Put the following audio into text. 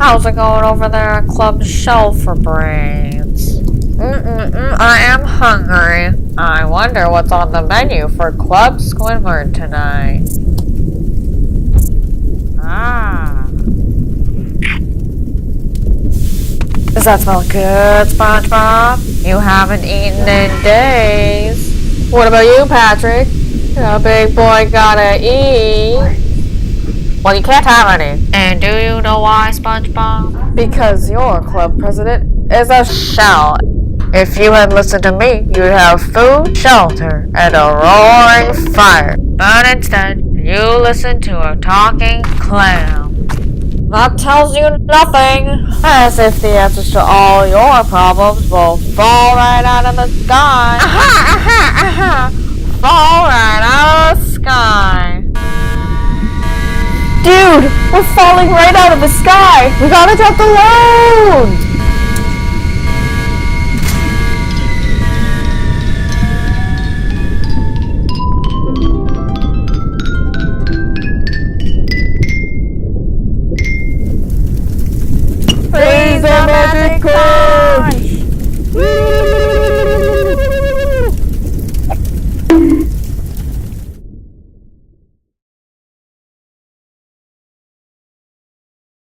How's it going over there at Club Shell for brains? I am hungry. I wonder what's on the menu for Club Squidward tonight. Does that smell good, SpongeBob? You haven't eaten in days. What about you, Patrick? A big boy gotta eat. Well, you can't have any. And do you know why, SpongeBob? Because your club president is a shell. If you had listened to me, you'd have food, shelter, and a roaring fire. But instead, you listen to a talking clam. That tells you nothing. As if the answers to all your problems will fall right out of the sky. Fall right out of the sky. Dude, we're falling right out of the sky. We gotta drop the load.